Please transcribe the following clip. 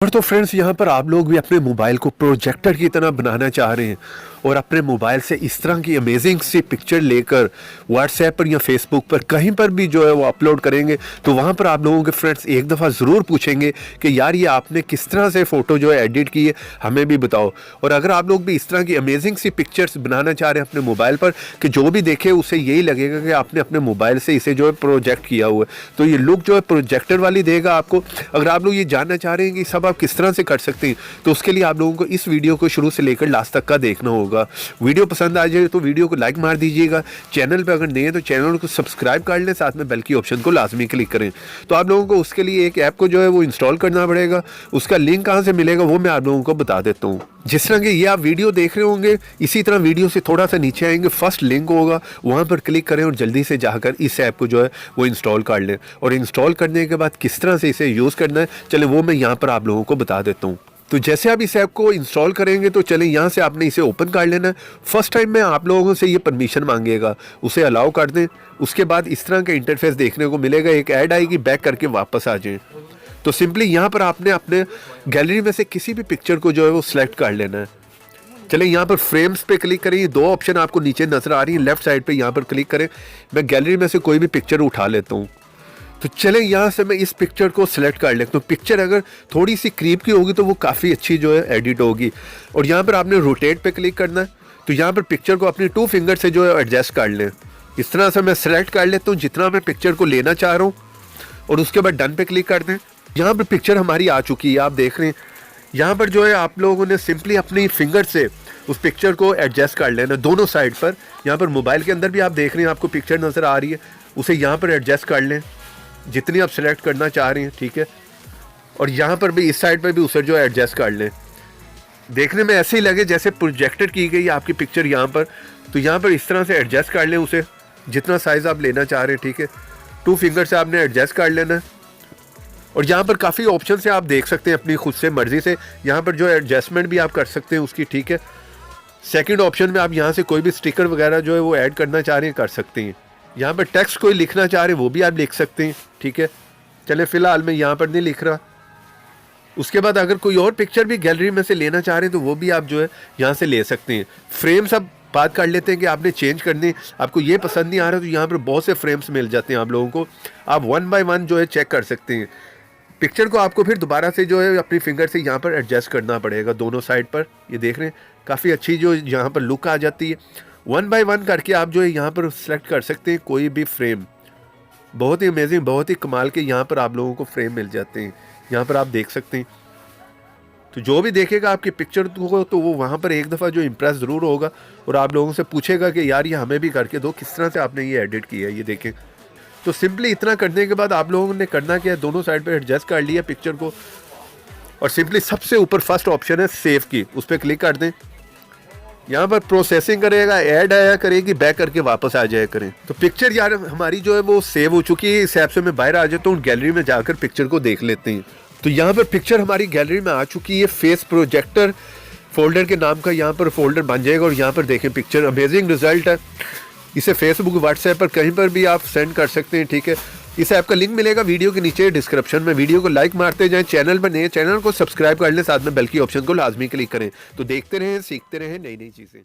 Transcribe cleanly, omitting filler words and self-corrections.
और तो फ्रेंड्स यहाँ पर आप लोग भी अपने मोबाइल को प्रोजेक्टर की तरह बनाना चाह रहे हैं और अपने मोबाइल से इस तरह की अमेजिंग सी पिक्चर लेकर व्हाट्सएप पर या फेसबुक पर कहीं पर भी जो है वो अपलोड करेंगे तो वहाँ पर आप लोगों के फ्रेंड्स एक दफ़ा ज़रूर पूछेंगे कि यार ये आपने किस तरह से फ़ोटो जो है एडिट की है, हमें भी बताओ। और अगर आप लोग भी इस तरह की अमेजिंग सी पिक्चर्स बनाना चाह रहे हैं अपने मोबाइल पर कि जो भी देखे उसे यही लगेगा कि आपने अपने मोबाइल से इसे जो है प्रोजेक्ट किया हुआ है, तो ये लुक जो है प्रोजेक्टर वाली देगा आपको। अगर आप लोग ये जानना चाह रहे हैं कि सब आप किस तरह से कर सकते हैं तो उसके लिए आप लोगों को इस वीडियो को शुरू से लेकर लास्ट तक का देखना होगा। वीडियो पसंद आ जाए तो वीडियो को लाइक मार दीजिएगा। चैनल पे अगर नए हैं तो चैनल को सब्सक्राइब कर लें, साथ में बेल की ऑप्शन को लाजमी क्लिक करें। तो आप लोगों को उसके लिए एक ऐप को जो है वो इंस्टॉल करना पड़ेगा। उसका लिंक कहाँ से मिलेगा वो मैं आप लोगों को बता देता हूँ। जिस तरह के ये आप वीडियो देख रहे होंगे इसी तरह वीडियो से थोड़ा सा नीचे आएंगे, फर्स्ट लिंक होगा, वहाँ पर क्लिक करें और जल्दी से जाकर इस ऐप को जो है वो इंस्टॉल कर लें। और इंस्टॉल करने के बाद किस तरह से इसे यूज़ करना है चले वो मैं यहाँ पर आप लोगों को बता देता हूँ। तो जैसे आप इस ऐप को इंस्टॉल करेंगे तो चलें यहाँ से आपने इसे ओपन कर लेना है। फर्स्ट टाइम में आप लोगों से ये परमिशन मांगेगा, उसे अलाउ कर दें। उसके बाद इस तरह का इंटरफेस देखने को मिलेगा, एक ऐड आएगी, बैक करके वापस आ जाएं। तो सिंपली यहाँ पर आपने अपने गैलरी में से किसी भी पिक्चर को जो है वो सिलेक्ट कर लेना है। चलें यहाँ पर फ्रेम्स पे क्लिक करें, ये दो ऑप्शन आपको नीचे नजर आ रही है, लेफ्ट साइड पे यहाँ पर क्लिक करें। मैं गैलरी में से कोई भी पिक्चर उठा लेता हूँ। तो चलें यहाँ से मैं इस पिक्चर को सिलेक्ट कर लेता हूँ। पिक्चर अगर थोड़ी सी क्रीप की होगी तो वो काफ़ी अच्छी जो है एडिट होगी। और यहाँ पर आपने रोटेट पे क्लिक करना है। तो यहाँ पर पिक्चर को अपनी 2 फिंगर से जो है एडजस्ट कर लें। इस तरह से मैं सिलेक्ट कर लेता हूँ जितना मैं पिक्चर को लेना चाह रहा हूँ और उसके बाद डन पे क्लिक कर दें। यहाँ पर पिक्चर हमारी आ चुकी है, आप देख रहे हैं। यहाँ पर जो है आप लोगों ने सिंपली अपनी फिंगर से उस पिक्चर को एडजस्ट कर लेना दोनों साइड पर। यहाँ पर मोबाइल के अंदर भी आप देख रहे हैं, आपको पिक्चर नज़र आ रही है, उसे यहाँ पर एडजस्ट कर लें जितनी आप सिलेक्ट करना चाह रहे हैं, ठीक है। और यहाँ पर भी इस साइड पर भी उसे जो है एडजस्ट कर लें। देखने में ऐसे ही लगे जैसे प्रोजेक्टेड की गई आपकी पिक्चर यहाँ पर। तो यहाँ पर इस तरह से एडजस्ट कर लें उसे जितना साइज़ आप लेना चाह रहे हैं, ठीक है। 2 फिंगर से आपने एडजस्ट कर लेना है। और यहाँ पर काफ़ी ऑप्शन से आप देख सकते हैं अपनी खुद से मर्ज़ी से, यहाँ पर जो एडजस्टमेंट भी आप कर सकते हैं उसकी, ठीक है। सेकंड ऑप्शन में आप यहाँ से कोई भी स्टिकर वगैरह जो है वो ऐड करना चाह रहे हैं कर सकते हैं। यहाँ पर टेक्स्ट कोई लिखना चाह रहे हैं वो भी आप लिख सकते हैं, ठीक है। चले फ़िलहाल मैं यहाँ पर नहीं लिख रहा। उसके बाद अगर कोई और पिक्चर भी गैलरी में से लेना चाह रहे हैं तो वो भी आप जो है यहाँ से ले सकते हैं। फ्रेम्स अब बात कर लेते हैं कि आपने चेंज करने, आपको ये पसंद नहीं आ रहा तो यहाँ पर बहुत से फ्रेम्स मिल जाते हैं आप लोगों को। आप 1 बाय 1 जो है चेक कर सकते हैं। पिक्चर को आपको फिर दोबारा से जो है अपनी फिंगर से यहाँ पर एडजस्ट करना पड़ेगा दोनों साइड पर। ये देख रहे हैं काफ़ी अच्छी जो यहाँ पर लुक आ जाती है। 1 बाय 1 करके आप जो है यहाँ पर सेलेक्ट कर सकते हैं कोई भी फ्रेम। बहुत ही अमेजिंग, बहुत ही कमाल के यहाँ पर आप लोगों को फ्रेम मिल जाते हैं। यहाँ पर आप देख सकते हैं। तो जो भी देखेगा आपकी पिक्चर को तो वो वहाँ पर एक दफ़ा जो इम्प्रेस ज़रूर होगा और आप लोगों से पूछेगा कि यार ये हमें भी करके दो, किस तरह से आपने ये एडिट किया है, ये देखें। तो सिंपली इतना करने के बाद आप लोगों ने करना क्या है, दोनों साइड पे एडजस्ट कर लिया पिक्चर को और सिंपली सबसे ऊपर फर्स्ट ऑप्शन है सेव की, उस पर क्लिक कर दें। यहाँ पर प्रोसेसिंग करेगा, ऐड आया करेगी, बैक करके वापस आ जाया करें। तो पिक्चर यार हमारी जो है वो सेव हो चुकी है। इस ऐप से मैं बाहर आ जाता हूँ, गैलरी में जाकर पिक्चर को देख लेते हैं। तो यहाँ पर पिक्चर हमारी गैलरी में आ चुकी है। फेस प्रोजेक्टर फोल्डर के नाम का यहाँ पर फोल्डर बन जाएगा और यहाँ पर देखें पिक्चर अमेजिंग रिजल्ट है। इसे फेसबुक व्हाट्सएप पर कहीं पर भी आप सेंड कर सकते हैं, ठीक है। इस ऐप का लिंक मिलेगा वीडियो के नीचे डिस्क्रिप्शन में। वीडियो को लाइक मारते जाएं, चैनल पर नए चैनल को सब्सक्राइब कर लें, साथ में बेल की ऑप्शन को लाजमी क्लिक करें। तो देखते रहें, सीखते रहें नई नई चीज़ें।